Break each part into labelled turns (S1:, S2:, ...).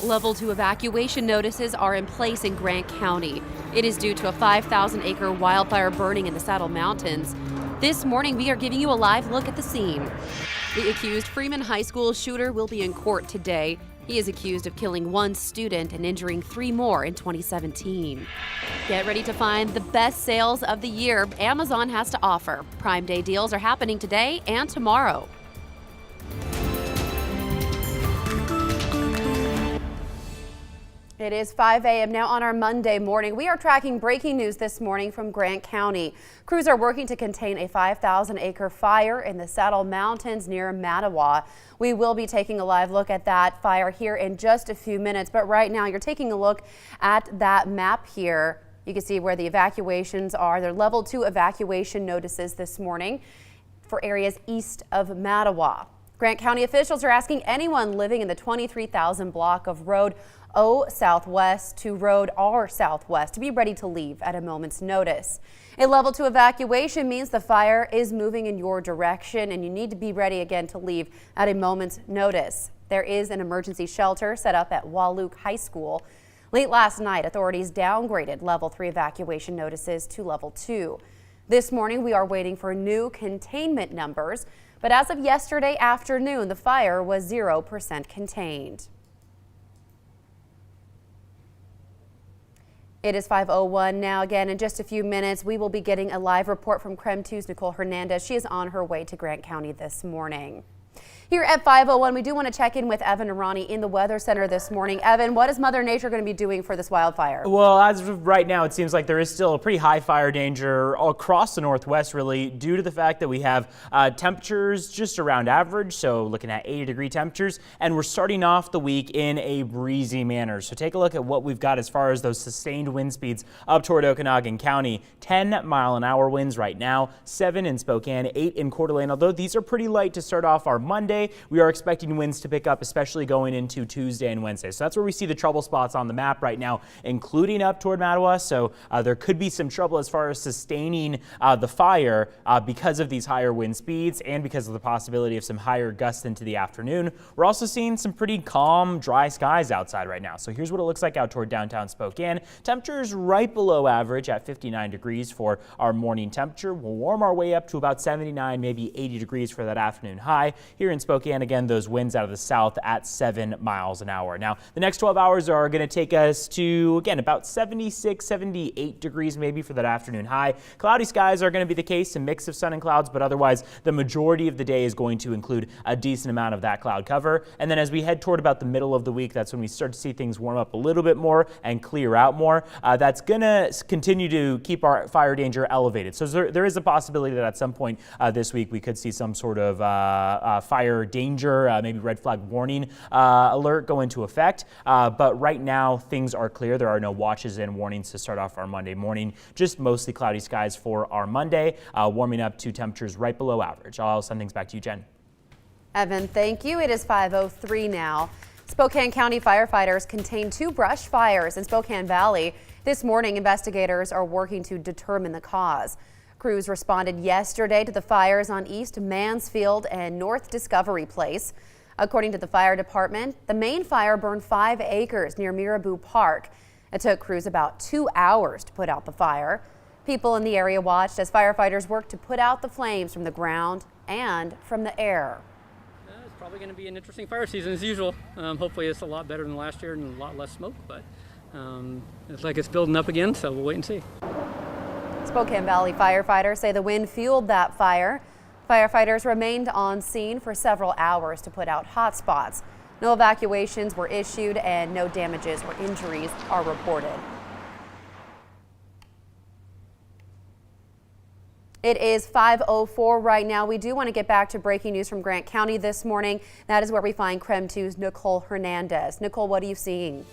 S1: Level 2 evacuation notices are in place in Grant County. It is due to a 5,000-acre wildfire burning in the Saddle Mountains. This morning, we are giving you a live look at the scene. The accused Freeman High School shooter will be in court today. He is accused of killing one student and injuring 3 more in 2017. Get ready to find the best sales of the year Amazon has to offer. Prime Day deals are happening today and tomorrow. It is 5 a.m. now on our Monday morning. We are tracking breaking news this morning from Grant County. Crews are working to contain a 5,000-acre fire in the Saddle Mountains near Mattawa. We will be taking a live look at that fire here in just a few minutes, but right now you're taking a look at that map here. You can see where the evacuations are. They're level 2 evacuation notices this morning for areas east of Mattawa. Grant County officials are asking anyone living in the 23,000 block of Road O Southwest to Road R Southwest to be ready to leave at a moment's notice. A level 2 evacuation means the fire is moving in your direction and you need to be ready again to leave at a moment's notice. There is an emergency shelter set up at Wildfire High School. Late last night, authorities downgraded level 3 evacuation notices to level 2. This morning, we are waiting for new containment numbers, but as of yesterday afternoon, the fire was 0% contained. It is 5:01 now. Again, in just a few minutes, we will be getting a live report from KREM 2's Nicole Hernandez. She is on her way to Grant County this morning. Here at 5:01, we do want to check in with Evan Arani in the Weather Center this morning. Evan, what is Mother Nature going to be doing for this wildfire?
S2: Well, as of right now, it seems like there is still a pretty high fire danger all across the Northwest, really, due to the fact that we have temperatures just around average, so looking at 80-degree temperatures, and we're starting off the week in a breezy manner. So take a look at what we've got as far as those sustained wind speeds up toward Okanagan County. 10-mile-an-hour winds right now, 7 in Spokane, 8 in Coeur d'Alene. Although these are pretty light to start off our Monday, we are expecting winds to pick up, especially going into Tuesday and Wednesday. So that's where we see the trouble spots on the map right now, including up toward Mattawa. So there could be some trouble as far as sustaining the fire because of these higher wind speeds and because of the possibility of some higher gusts into the afternoon. We're also seeing some pretty calm, dry skies outside right now. So here's what it looks like out toward downtown Spokane. Temperatures right below average at 59 degrees for our morning temperature. We'll warm our way up to about 79, maybe 80 degrees for that afternoon high. Here in Spokane, again, those winds out of the south at 7 miles an hour. Now, the next 12 hours are going to take us to, again, about 76, 78 degrees maybe for that afternoon high. Cloudy skies are going to be the case, a mix of sun and clouds, but otherwise the majority of the day is going to include a decent amount of that cloud cover. And then as we head toward about the middle of the week, that's when we start to see things warm up a little bit more and clear out more. That's going to continue to keep our fire danger elevated. So there is a possibility that at some point this week we could see some sort of fire danger, maybe red flag warning alert go into effect. But right now things are clear. There are no watches and warnings to start off our Monday morning. Just mostly cloudy skies for our Monday, warming up to temperatures right below average. I'll send things back to you, Jen.
S1: Evan, thank you. It is 5:03 now. Spokane County firefighters contained 2 brush fires in Spokane Valley. This morning, investigators are working to determine the cause. Crews responded yesterday to the fires on East Mansfield and North Discovery Place. According to the fire department, the main fire burned 5 acres near Mirabou Park. It took crews about 2 hours to put out the fire. People in the area watched as firefighters worked to put out the flames from the ground and from the air.
S3: It's probably going to be an interesting fire season as usual. Hopefully it's a lot better than last year and a lot less smoke, but it's like it's building up again, so we'll wait and see.
S1: Spokane Valley firefighters say the wind fueled that fire. Firefighters remained on scene for several hours to put out hot spots. No evacuations were issued and no damages or injuries are reported. It is 5:04 right now. We do want to get back to breaking news from Grant County this morning. That is where we find KREM 2's Nicole Hernandez. Nicole, what are you seeing?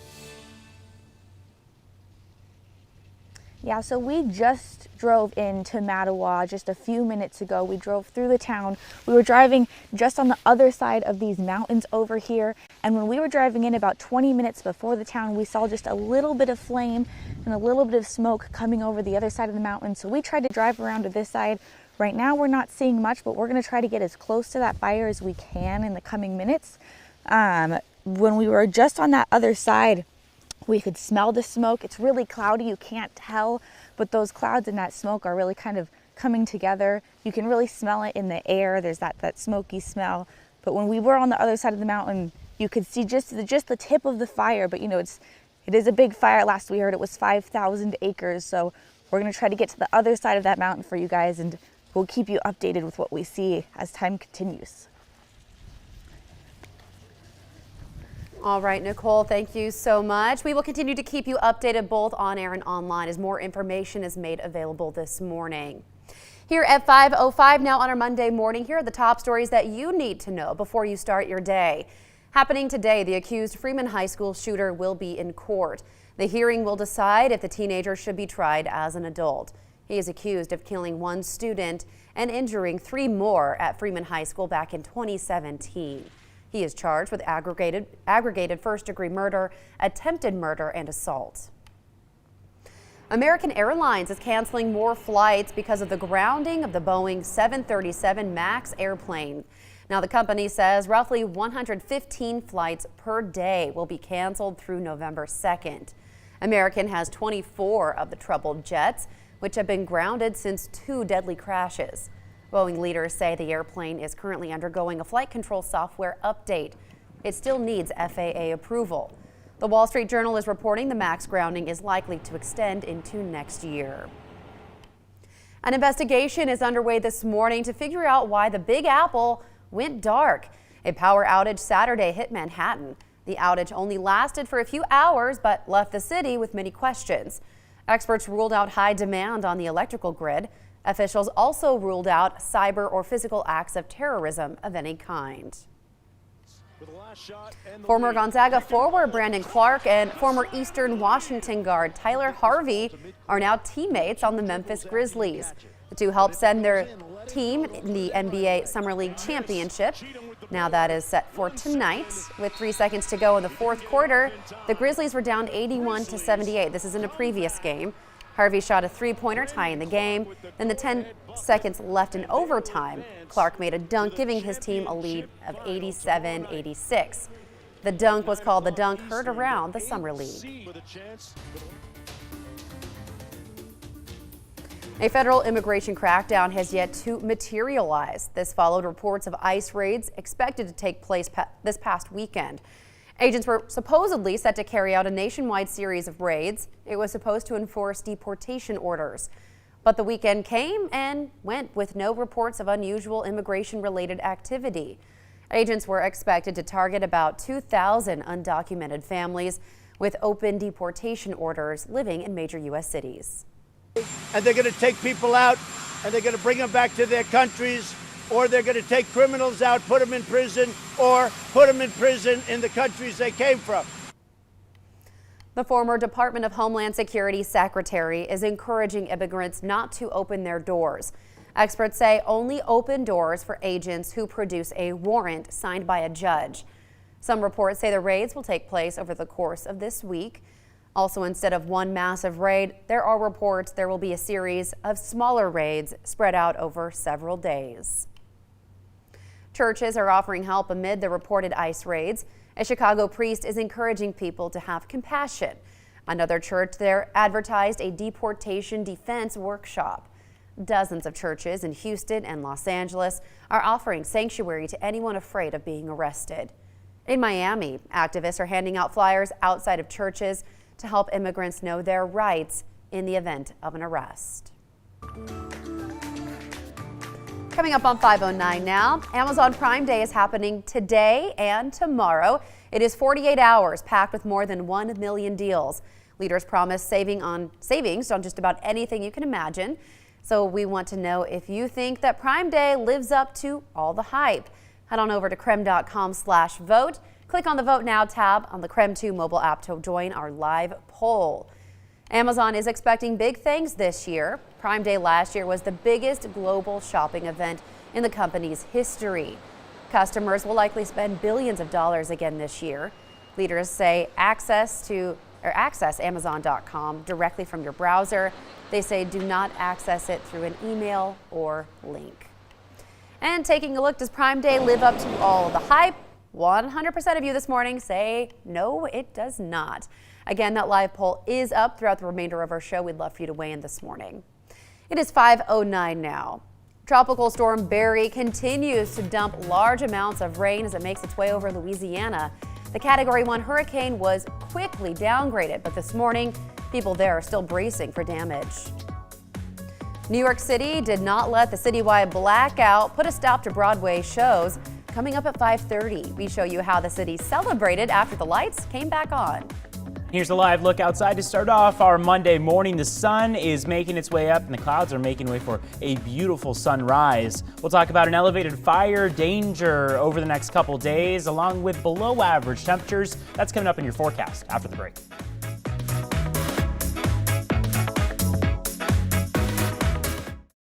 S4: Yeah, so we just drove into Mattawa just a few minutes ago. We drove through the town. We were driving just on the other side of these mountains over here. And when we were driving in about 20 minutes before the town, we saw just a little bit of flame and a little bit of smoke coming over the other side of the mountain. So we tried to drive around to this side. Right now we're not seeing much, but we're going to try to get as close to that fire as we can in the coming minutes. when we were just on that other side, we could smell the smoke. It's really cloudy, you can't tell, but those clouds and that smoke are really kind of coming together. You can really smell it in the air. There's that smoky smell. But when we were on the other side of the mountain, you could see just the tip of the fire. But you know, it is a big fire. Last we heard it was 5,000 acres. So we're gonna try to get to the other side of that mountain for you guys, and we'll keep you updated with what we see as time continues.
S1: All right, Nicole, thank you so much. We will continue to keep you updated both on air and online as more information is made available this morning. Here at 5:05 now on our Monday morning, here are the top stories that you need to know before you start your day. Happening today, the accused Freeman High School shooter will be in court. The hearing will decide if the teenager should be tried as an adult. He is accused of killing one student and injuring 3 more at Freeman High School back in 2017. He is charged with aggravated first-degree murder, attempted murder, and assault. American Airlines is canceling more flights because of the grounding of the Boeing 737 MAX airplane. Now, the company says roughly 115 flights per day will be canceled through November 2nd. American has 24 of the troubled jets, which have been grounded since 2 deadly crashes. Boeing leaders say the airplane is currently undergoing a flight control software update. It still needs FAA approval. The Wall Street Journal is reporting the MAX grounding is likely to extend into next year. An investigation is underway this morning to figure out why the Big Apple went dark. A power outage Saturday hit Manhattan. The outage only lasted for a few hours but left the city with many questions. Experts ruled out high demand on the electrical grid. Officials also ruled out cyber or physical acts of terrorism of any kind. Former Gonzaga forward Brandon Clark and former Eastern Washington guard Tyler Harvey are now teammates on the Memphis Grizzlies. The two helped send their team in the NBA Summer League Championship. Now that is set for tonight. With 3 seconds to go in the fourth quarter, the Grizzlies were down 81-78. This is in a previous game. Harvey shot a 3-pointer tying the game. Then the 10 seconds left in overtime, Clark made a dunk, giving his team a lead of 87-86. The dunk was called the dunk heard around the Summer League. A federal immigration crackdown has yet to materialize. This followed reports of ICE raids expected to take place this past weekend. Agents were supposedly set to carry out a nationwide series of raids. It was supposed to enforce deportation orders. But the weekend came and went with no reports of unusual immigration-related activity. Agents were expected to target about 2,000 undocumented families with open deportation orders living in major U.S. cities.
S5: And they're going to take people out and they're going to bring them back to their countries, or they're going to take criminals out, put them in prison, or put them in prison in the countries they came from.
S1: The former Department of Homeland Security secretary is encouraging immigrants not to open their doors. Experts say only open doors for agents who produce a warrant signed by a judge. Some reports say the raids will take place over the course of this week. Also, instead of one massive raid, there are reports there will be a series of smaller raids spread out over several days. Churches are offering help amid the reported ICE raids. A Chicago priest is encouraging people to have compassion. Another church there advertised a deportation defense workshop. Dozens of churches in Houston and Los Angeles are offering sanctuary to anyone afraid of being arrested. In Miami, activists are handing out flyers outside of churches to help immigrants know their rights in the event of an arrest. Coming up on 5:09 now, Amazon Prime Day is happening today and tomorrow. It is 48 hours packed with more than 1 million deals. Leaders promise savings on just about anything you can imagine. So we want to know if you think that Prime Day lives up to all the hype. Head on over to KREM.com/vote. Click on the Vote Now tab on the KREM 2 mobile app to join our live poll. Amazon is expecting big things this year. Prime Day last year was the biggest global shopping event in the company's history. Customers will likely spend billions of dollars again this year. Leaders say access Amazon.com directly from your browser. They say do not access it through an email or link. And taking a look, does Prime Day live up to all the hype? 100% of you this morning say no, it does not. Again, that live poll is up throughout the remainder of our show. We'd love for you to weigh in this morning. It is 5:09 now. Tropical storm Barry continues to dump large amounts of rain as it makes its way over Louisiana. The Category 1 hurricane was quickly downgraded, but this morning, people there are still bracing for damage. New York City did not let the citywide blackout put a stop to Broadway shows. Coming up at 5:30, we show you how the city celebrated after the lights came back on.
S2: Here's a live look outside to start off our Monday morning. The sun is making its way up and the clouds are making way for a beautiful sunrise. We'll talk about an elevated fire danger over the next couple days, along with below average temperatures. That's coming up in your forecast after the break.